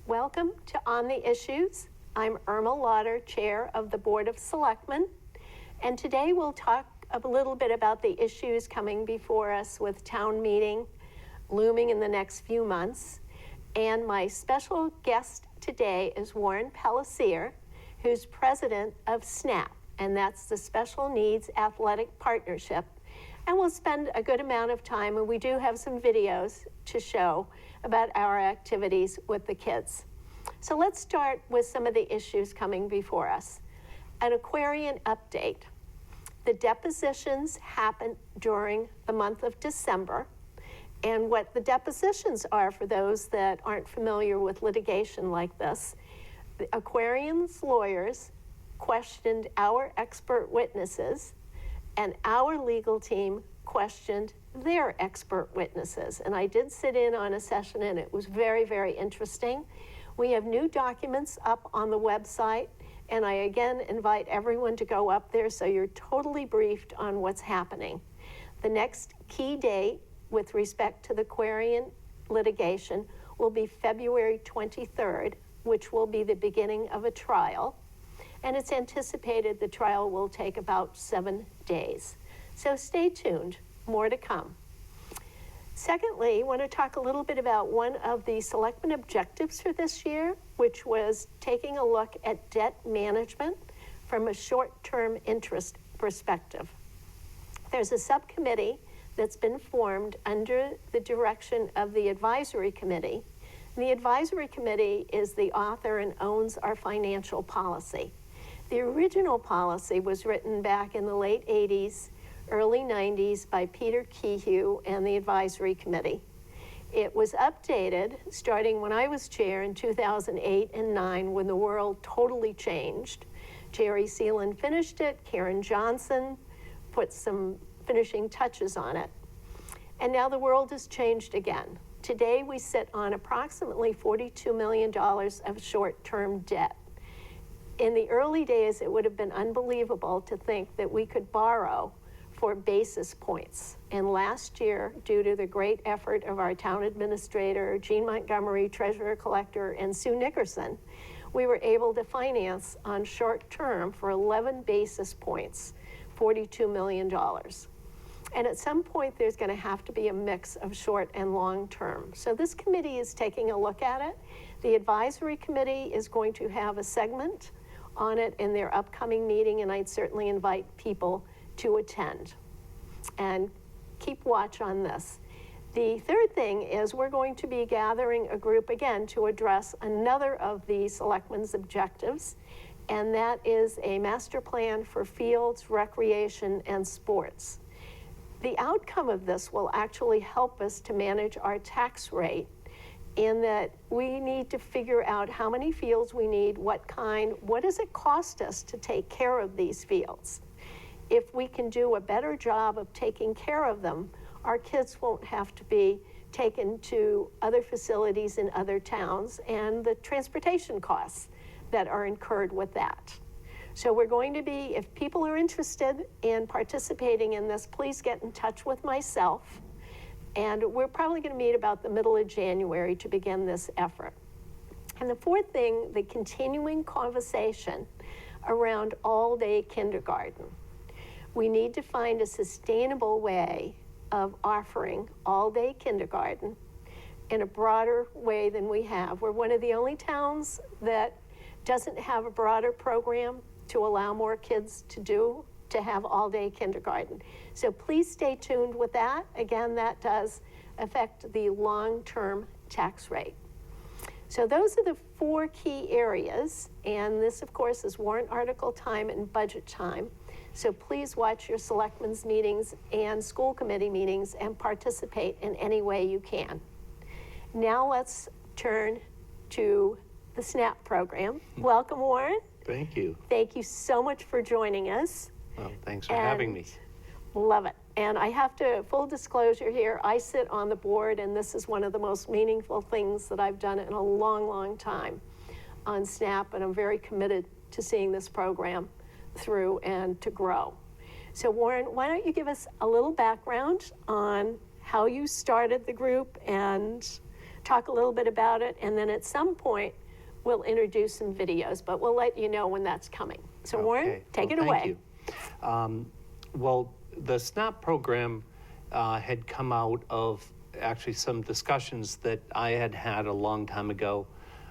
Welcome to On the Issues. I'm Irma Lauder, Chair of the Board of Selectmen, and today we'll talk a little bit about the issues coming before us with town meeting looming in the next few months. And my special guest today is Warren Pelissier, who's president of SNAP, and that's the Special Needs Athletic Partnership. And we'll spend a good amount of time, and we do have some videos to show about our activities with the kids. So let's start with some of the issues coming before us. An Aquarian update. The depositions happen during the month of December. And what the depositions are, for those that aren't familiar with litigation like this, the Aquarian's lawyers questioned our expert witnesses, and our legal team questioned their expert witnesses. And I did sit in on a session, and it was very, very interesting. We have new documents up on the website, and I again invite everyone to go up there so you're totally briefed on what's happening. The next key date with respect to the Aquarian litigation will be February 23rd, which will be the beginning of a trial. And it's anticipated the trial will take about 7 days. So stay tuned, more to come. Secondly, I want to talk a little bit about one of the selectmen objectives for this year, which was taking a look at debt management from a short-term interest perspective. There's a subcommittee that's been formed under the direction of the advisory committee. And the advisory committee is the author and owns our financial policy. The original policy was written back in the late 80s, early 90s by Peter Kehew and the advisory committee. It was updated starting when I was chair in 2008 and 9, when the world totally changed. Jerry Seelan finished it, Karen Johnson put some finishing touches on it. And now the world has changed again. Today we sit on approximately $42 million of short-term debt. In the early days, it would have been unbelievable to think that we could borrow for basis points. And last year, due to the great effort of our town administrator, Jean Montgomery, treasurer collector, and Sue Nickerson, we were able to finance on short term for 11 basis points, $42 million. And at some point, there's going to have to be a mix of short and long term. So this committee is taking a look at it. The advisory committee is going to have a segment on it in their upcoming meeting, and I'd certainly invite people to attend and keep watch on this. The third thing is we're going to be gathering a group again to address another of the selectmen's objectives, and that is a master plan for fields, recreation, and sports. The outcome of this will actually help us to manage our tax rate, in that we need to figure out how many fields we need, what kind, what does it cost us to take care of these fields. If we can do a better job of taking care of them, our kids won't have to be taken to other facilities in other towns and the transportation costs that are incurred with that. So we're going to be, if people are interested in participating in this, please get in touch with myself. And we're probably going to meet about the middle of January to begin this effort. And the fourth thing, the continuing conversation around all-day kindergarten. We need to find a sustainable way of offering all-day kindergarten in a broader way than we have. We're one of the only towns that doesn't have a broader program to allow more kids to have all-day kindergarten. So please stay tuned with that. Again, that does affect the long-term tax rate. So those are the 4 key areas, and this, of course, is warrant article time and budget time. So please watch your selectmen's meetings and school committee meetings and participate in any way you can. Now let's turn to the SNAP program. Welcome, Warren. Thank you. Thank you so much for joining us. Well, thanks for having me. Love it. And I have to, full disclosure here, I sit on the board, and this is one of the most meaningful things that I've done in a long, long time on SNAP, and I'm very committed to seeing this program through and to grow. So Warren, why don't you give us a little background on how you started the group and talk a little bit about it, and then at some point, we'll introduce some videos, but we'll let you know when that's coming. So Warren, take it away. Thank you. Well, the SNAP program had come out of actually some discussions that I had had a long time ago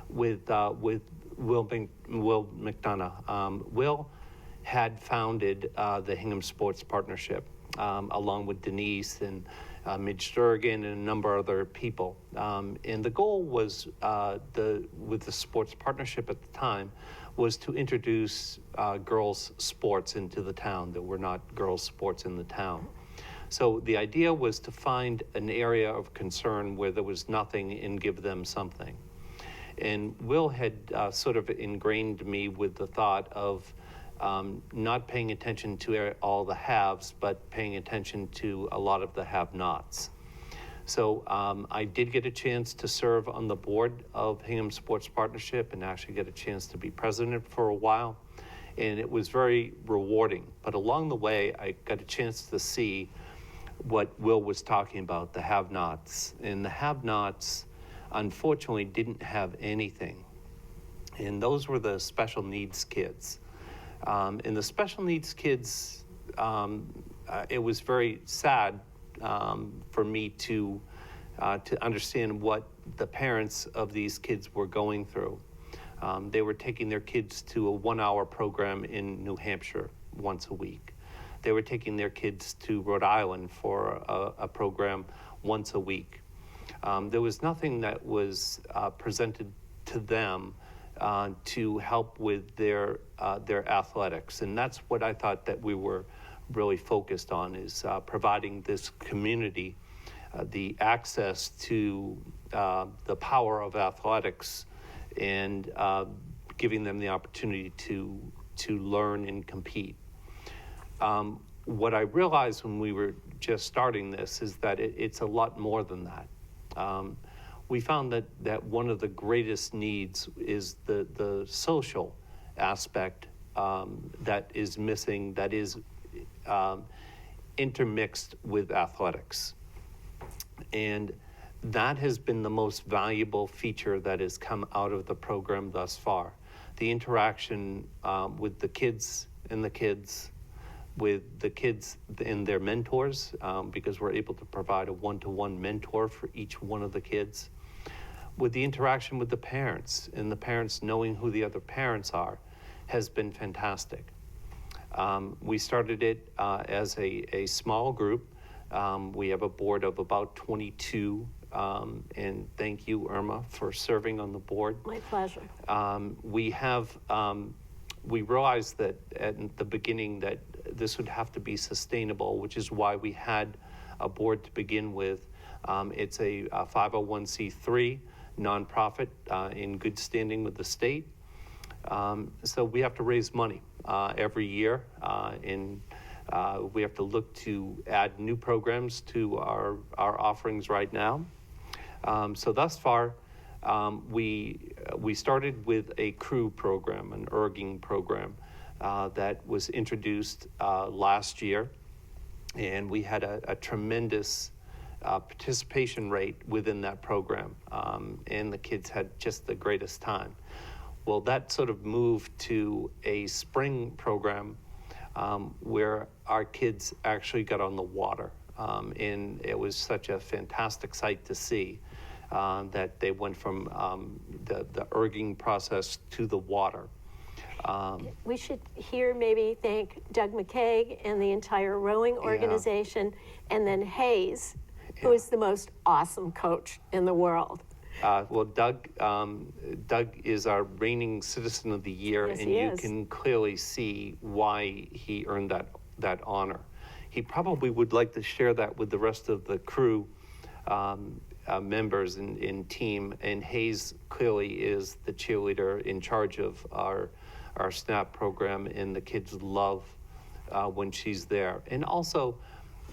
with Will McDonough. Will had founded the Hingham Sports Partnership along with Denise and Midge Sturgeon and a number of other people. And the goal was, with the sports partnership at the time, was to introduce girls' sports into the town. There were not girls' sports in the town. So the idea was to find an area of concern where there was nothing and give them something. And Will had sort of ingrained me with the thought of not paying attention to all the haves, but paying attention to a lot of the have-nots. So I did get a chance to serve on the board of Hingham Sports Partnership and actually get a chance to be president for a while. And it was very rewarding. But along the way, I got a chance to see what Will was talking about, the have-nots. And the have-nots, unfortunately, didn't have anything. And those were the special needs kids. And the special needs kids, it was very sad for me to understand what the parents of these kids were going through. They were taking their kids to a 1-hour program in New Hampshire once a week. They were taking their kids to Rhode Island for a program once a week. There was nothing that was presented to them to help with their athletics. And that's what I thought that we were really focused on, is providing this community the access to the power of athletics and giving them the opportunity to learn and compete. What I realized when we were just starting this is that it's a lot more than that. We found that one of the greatest needs is the social aspect that is missing, that is intermixed with athletics. And that has been the most valuable feature that has come out of the program thus far. The interaction with the kids and the kids, with the kids and their mentors, because we're able to provide a one-to-one mentor for each one of the kids. With the interaction with the parents, and the parents knowing who the other parents are, has been fantastic. We started it as a small group. We have a board of about 22, and thank you, Irma, for serving on the board. My pleasure. We realized that at the beginning that this would have to be sustainable, which is why we had a board to begin with. It's a 501c3 nonprofit in good standing with the state. So we have to raise money every year, and we have to look to add new programs to our offerings right now. So thus far, we started with a crew program, an erging program that was introduced last year, and we had a tremendous participation rate within that program, and the kids had just the greatest time. Well, that sort of moved to a spring program where our kids actually got on the water, and it was such a fantastic sight to see that they went from the erging process to the water. We should here maybe thank Doug McKaig and the entire rowing organization, and then Hayes, who is the most awesome coach in the world. Well, Doug is our reigning Citizen of the Year, Yes, and you can clearly see why he earned that honor. He probably would like to share that with the rest of the crew members and team, and Hayes clearly is the cheerleader in charge of our SNAP program, and the kids love when she's there. And also,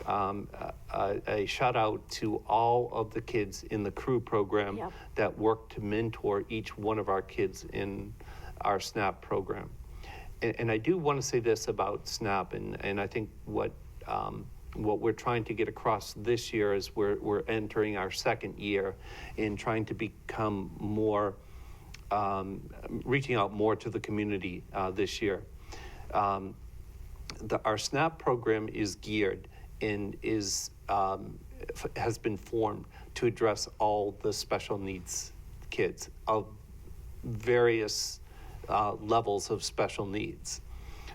a shout out to all of the kids in the crew program that work to mentor each one of our kids in our SNAP program. And I do want to say this about SNAP, and I think what what we're trying to get across this year is we're entering our second year in trying to become more, reaching out more to the community this year. Our SNAP program is geared and has been formed to address all the special needs kids of various levels of special needs.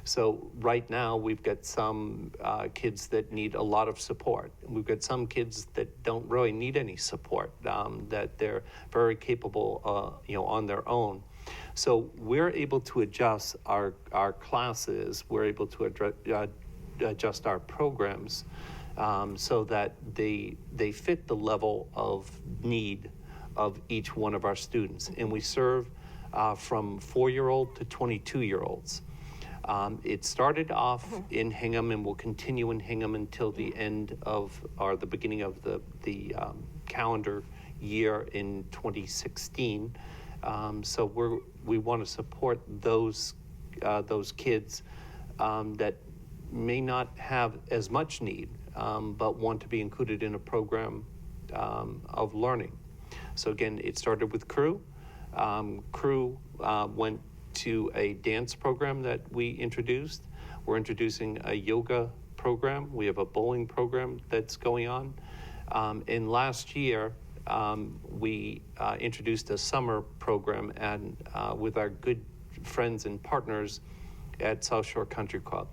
So right now we've got some kids that need a lot of support. We've got some kids that don't really need any support, that they're very capable, on their own. So we're able to adjust our classes, we're able to adjust our programs so that they fit the level of need of each one of our students. And we serve from 4-year-old to 22-year-olds. It started off in Hingham and will continue in Hingham until the end of, or the beginning of the calendar year in 2016. So we want to support those kids that may not have as much need, but want to be included in a program of learning. So again, it started with Crew. Crew went to a dance program that we introduced. We're introducing a yoga program. We have a bowling program that's going on. And last year, we introduced a summer program and with our good friends and partners at South Shore Country Club.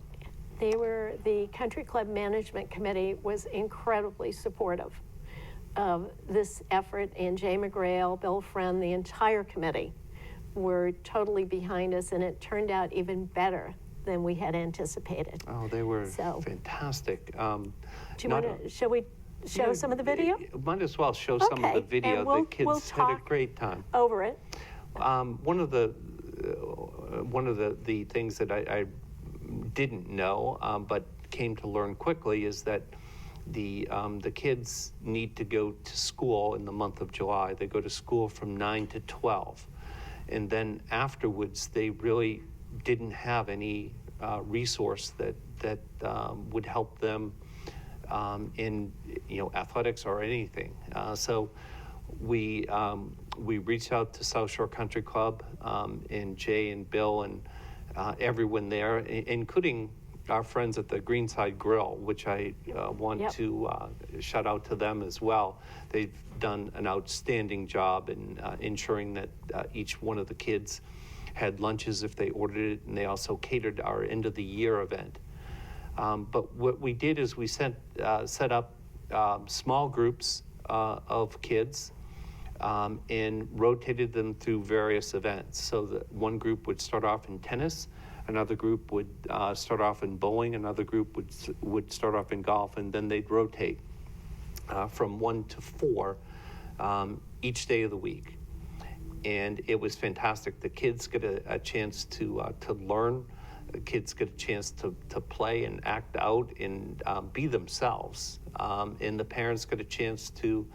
The Country Club Management Committee was incredibly supportive of this effort, and Jay McGrail, Bill Friend, the entire committee were totally behind us, and it turned out even better than we had anticipated. Oh, they were fantastic. Do you want to, shall we show some of the video? Might as well show some of the video. And the kids had a great time. Over it. One of the things that I didn't know, but came to learn quickly, is that the kids need to go to school in the month of July. They go to school from 9 to 12. And then afterwards, they really didn't have any resource that would help them in athletics or anything. So we reached out to South Shore Country Club and Jay and Bill and everyone there, including our friends at the Greenside Grill, which I want to shout out to them as well. They've done an outstanding job in ensuring that each one of the kids had lunches if they ordered it, and they also catered our end of the year event. But what we did is we set up small groups of kids and rotated them through various events. So that one group would start off in tennis, another group would start off in bowling, another group would start off in golf, and then they'd rotate from 1 to 4 each day of the week. And it was fantastic. The kids get a chance to learn. The kids get a chance to play and act out and be themselves. And the parents get a chance to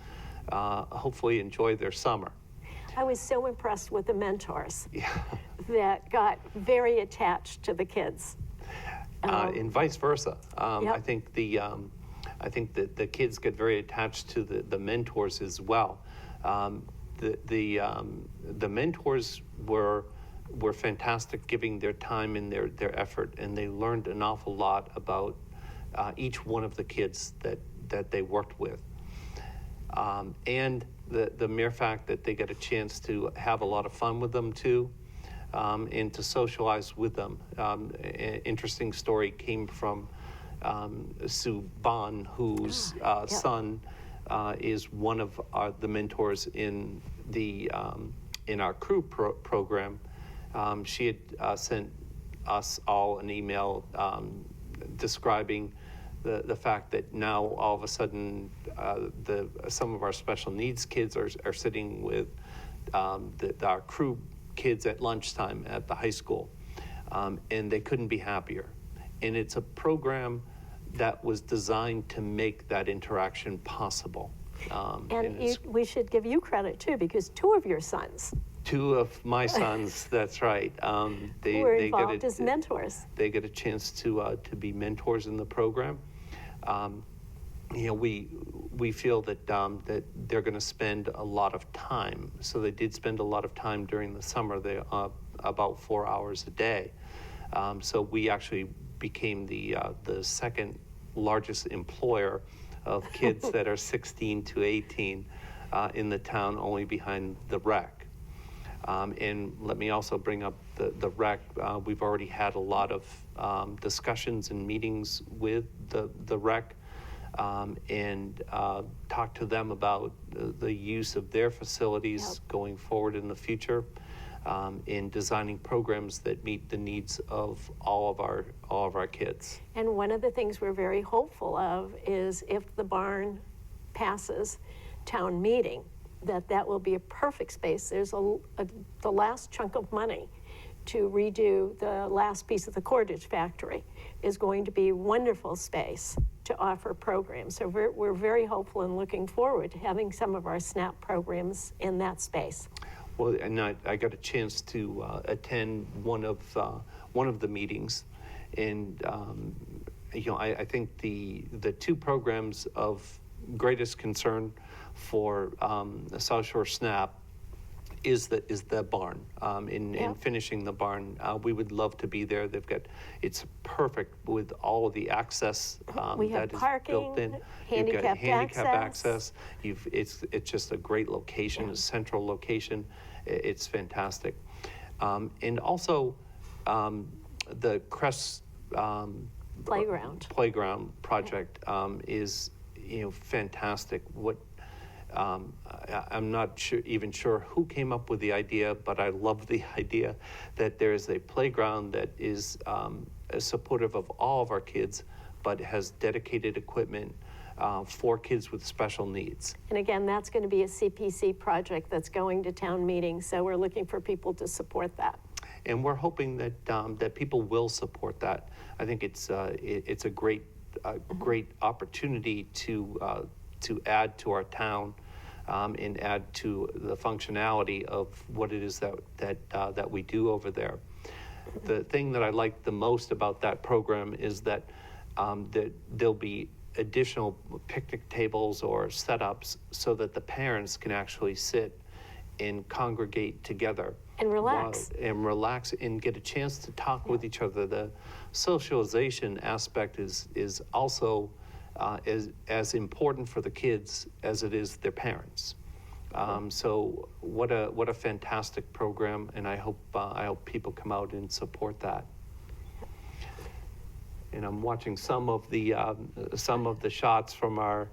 hopefully enjoy their summer. I was so impressed with the mentors that got very attached to the kids. And vice versa. I think the kids get very attached to the mentors as well. The mentors were fantastic, giving their time and their effort, and they learned an awful lot about each one of the kids that they worked with. And the mere fact that they get a chance to have a lot of fun with them too, and to socialize with them. An interesting story came from Sue Bond, whose son is one of the mentors in our Crew program. She had sent us all an email describing the fact that now all of a sudden some of our special needs kids are sitting with our Crew kids at lunchtime at the high school, and they couldn't be happier. And it's a program that was designed to make that interaction possible. We should give you credit too, because 2 of your sons. 2 of my sons, that's right. Were involved as mentors. They get a chance to be mentors in the program. we feel that that they're going to spend a lot of time. So they did spend a lot of time during the summer. They about 4 hours a day. So we actually became the second largest employer of kids that are 16 to 18 in the town, only behind the rec. And let me also bring up the rec. We've already had a lot of discussions and meetings with the rec, and talk to them about the use of their facilities going forward in the future, in designing programs that meet the needs of all of our kids. And one of the things we're very hopeful of is if the barn passes town meeting, that will be a perfect space. There's the last chunk of money to redo the last piece of the cordage factory is going to be a wonderful space to offer programs. So we're very hopeful and looking forward to having some of our SNAP programs in that space. Well, and I got a chance to attend one of the meetings, and I think the two programs of greatest concern for the South Shore SNAP is the barn. In finishing the barn, we would love to be there. It's perfect with all of the access we have that parking, is built in. You've got handicap access. It's just a great location, a central location. It's fantastic. And also the Crest playground project is fantastic. I'm not even sure who came up with the idea, but I love the idea that there is a playground that is supportive of all of our kids, but has dedicated equipment for kids with special needs. And again, that's going to be a CPC project that's going to town meeting, so we're looking for people to support that. And we're hoping that that people will support that. I think it's a great opportunity to add to our town, and add to the functionality of what it is that we do over there. The thing that I like the most about that program is that there'll be additional picnic tables or setups so that the parents can actually sit and congregate together and relax and get a chance to talk with each other. The socialization aspect is also as important for the kids as it is their parents. So what a fantastic program, and I hope people come out and support that. And I'm watching some of the shots from our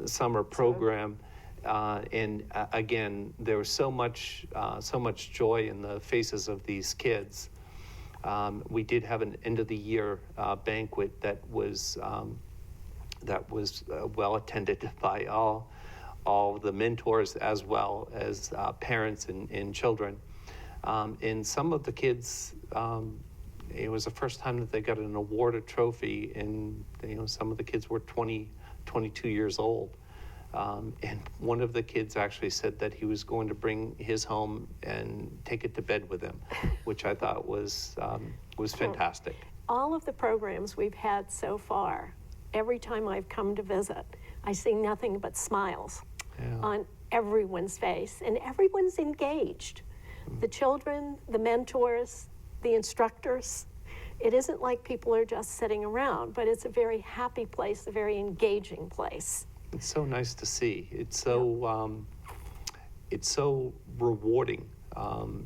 summer program, and again, there was so much joy in the faces of these kids. We did have an end of the year banquet that was well attended by all the mentors as well as parents and children. And some of the kids, it was the first time that they got an award, a trophy, and some of the kids were 20, 22 years old. And one of the kids actually said that he was going to bring his home and take it to bed with him, which I thought was fantastic. All of the programs we've had so far, every time I've come to visit, I see nothing but smiles on everyone's face, and everyone's engaged. The children, the mentors, the instructors. It isn't like people are just sitting around, but it's a very happy place, a very engaging place. It's so nice to see. It's so rewarding. I've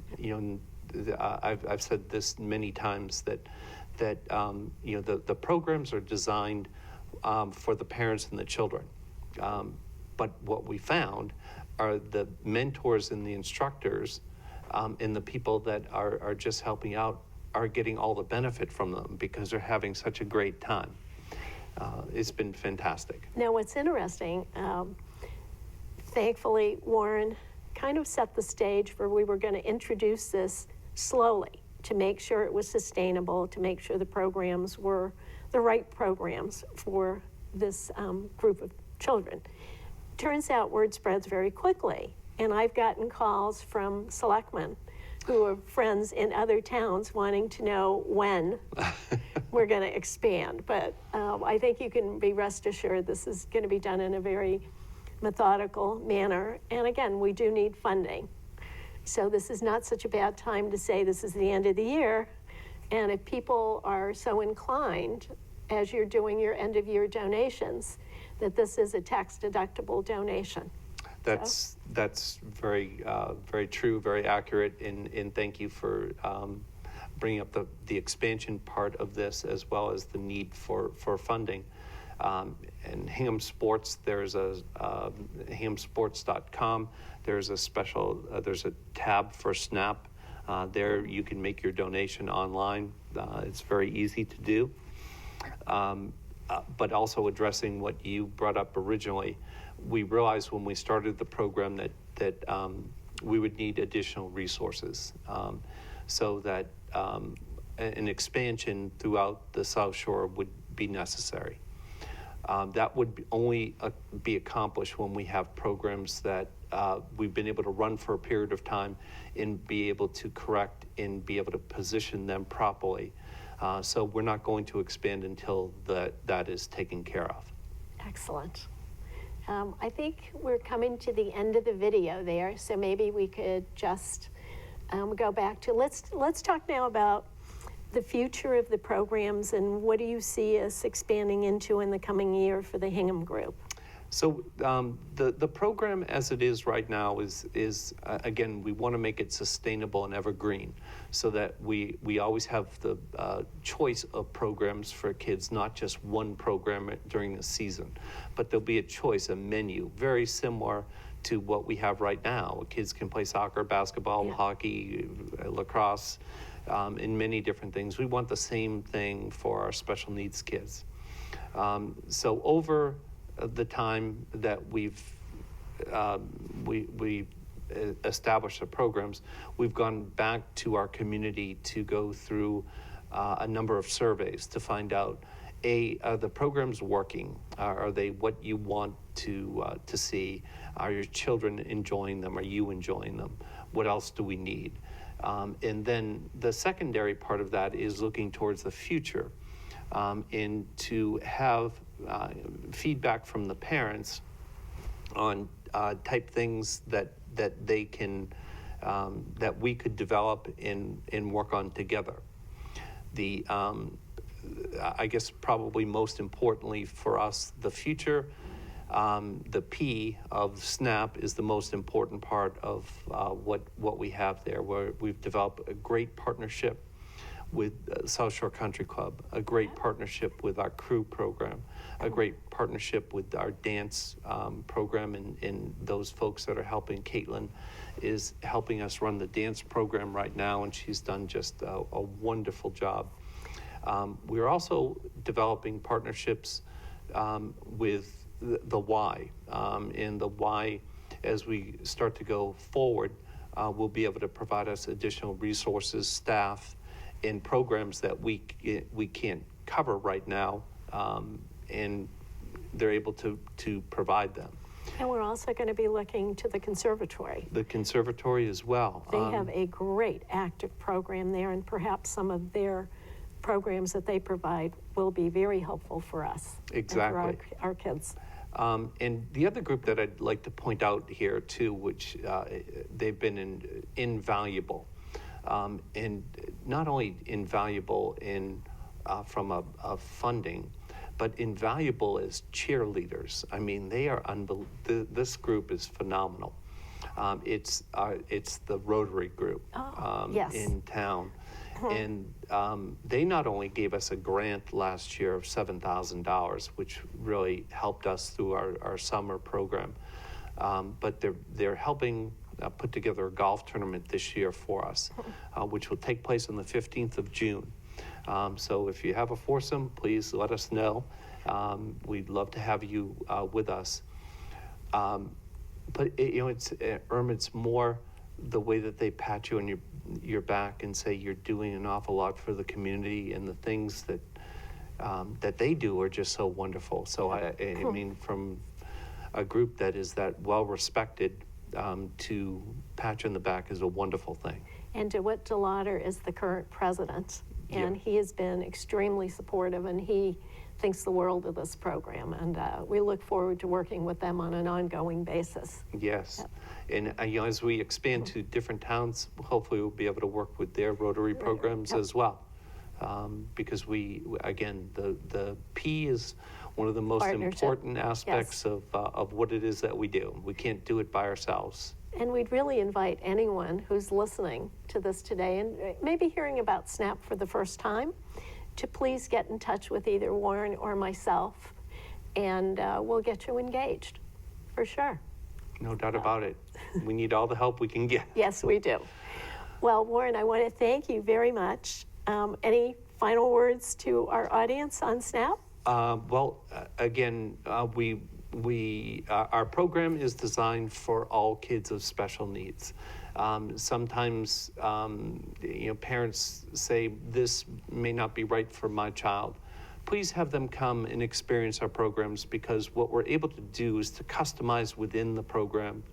said this many times that the programs are designed for the parents and the children. But what we found are the mentors and the instructors and the people that are just helping out are getting all the benefit from them because they're having such a great time. It's been fantastic. Now, what's interesting, thankfully, Warren kind of set the stage where we were going to introduce this slowly to make sure it was sustainable, to make sure the programs were the right programs for this group of children. Turns out word spreads very quickly, and I've gotten calls from selectmen who are friends in other towns wanting to know when we're going to expand. But I think you can be rest assured this is going to be done in a very methodical manner. And again, we do need funding. So this is not such a bad time to say this is the end of the year. And if people are so inclined, as you're doing your end of year donations, that this is a tax deductible donation. That's very very true, very accurate, and thank you for bringing up the expansion part of this as well as the need for funding. And Hingham Sports, there's a hinghamsports.com. There's a special there's a tab for SNAP. There you can make your donation online. It's very easy to do. But also addressing what you brought up originally, we realized when we started the program that we would need additional resources, so that an expansion throughout the South Shore would be necessary. That would only be accomplished when we have programs that we've been able to run for a period of time and be able to correct and be able to position them properly. So we're not going to expand until that is taken care of. Excellent. I think we're coming to the end of the video there, so maybe we could just go back to, let's talk now about the future of the programs and what do you see us expanding into in the coming year for the Hingham Group? So the program as it is right now is again, we want to make it sustainable and evergreen so that we always have the choice of programs for kids, not just one program during the season, but there'll be a choice, a menu, very similar to what we have right now. Kids can play soccer, basketball, hockey, lacrosse, and many different things. We want the same thing for our special needs kids. So over the time that we've established the programs, we've gone back to our community to go through a number of surveys to find out, are the programs working? Are they what you want to see? Are your children enjoying them? Are you enjoying them? What else do we need? And then the secondary part of that is looking towards the future, and to have feedback from the parents on type things that they can that we could develop and work on together. The I guess probably most importantly for us, the future, the P of SNAP is the most important part of what we have there, where we've developed a great partnership with South Shore Country Club, a great partnership with our crew program, a great partnership with our dance program, and those folks that are helping. Caitlin is helping us run the dance program right now, and she's done just a wonderful job. We're also developing partnerships with the Y, and the Y, as we start to go forward, will be able to provide us additional resources, staff, in programs that we can't cover right now, and they're able to provide them. And we're also going to be looking to the conservatory. The conservatory as well. They have a great active program there, and perhaps some of their programs that they provide will be very helpful for us. Exactly. And for our kids. And the other group that I'd like to point out here too, which they've been invaluable. And not only invaluable from a funding, but invaluable as cheerleaders. I mean, they are this group is phenomenal. It's the Rotary group yes. in town, and they not only gave us a grant last year of $7,000, which really helped us through our summer program, but they're helping put together a golf tournament this year for us, which will take place on the 15th of June. So if you have a foursome, please let us know. We'd love to have you with us. But it's more the way that they pat you on your back and say you're doing an awful lot for the community, and the things that they do are just so wonderful. So I mean, from a group that is that well respected, to patch on the back is a wonderful thing. And DeWitt DeLauder is the current president, and Yeah. he has been extremely supportive, and he thinks the world of this program, and we look forward to working with them on an ongoing basis. Yes. And as we expand to different towns, hopefully we'll be able to work with their Rotary programs Yep. as well. Because again, the P is one of the most Partnership. important aspects of what it is that we do. We can't do it by ourselves. And we'd really invite anyone who's listening to this today and maybe hearing about SNAP for the first time to please get in touch with either Warren or myself, and we'll get you engaged, for sure. No doubt about it. We need all the help we can get. Yes, we do. Well, Warren, I want to thank you very much. Any final words to our audience on SNAP? Again, our program is designed for all kids of special needs. Sometimes, parents say this may not be right for my child. Please have them come and experience our programs, because what we're able to do is to customize within the program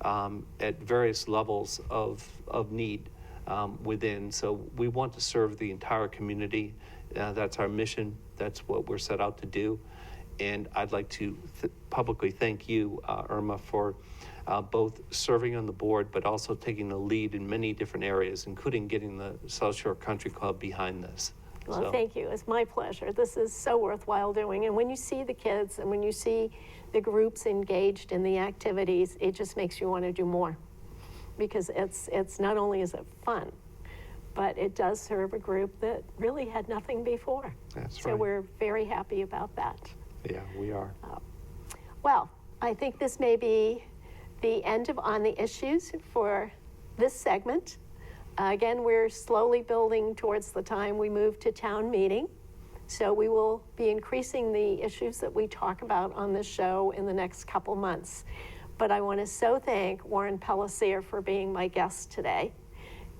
at various levels of need within. So we want to serve the entire community. That's our mission. That's what we're set out to do. And I'd like to publicly thank you, Irma, for both serving on the board, but also taking the lead in many different areas, including getting the South Shore Country Club behind this. Well, thank you. It's my pleasure. This is so worthwhile doing. And when you see the kids and when you see the groups engaged in the activities, it just makes you want to do more. Because it's not only is it fun, but it does serve a group that really had nothing before. That's so right. We're very happy about that. Yeah, we are. Well, I think this may be the end of On the Issues for this segment. Again, we're slowly building towards the time we move to town meeting. So we will be increasing the issues that we talk about on this show in the next couple months. But I want to so thank Warren Pelissier for being my guest today,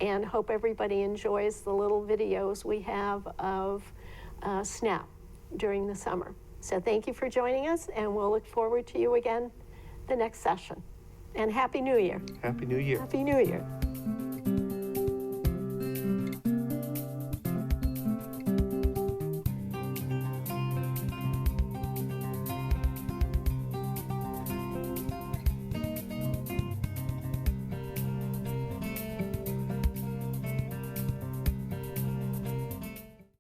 and hope everybody enjoys the little videos we have of SNAP during the summer. So thank you for joining us, and we'll look forward to you again the next session. And Happy New Year. Happy New Year. Happy New Year.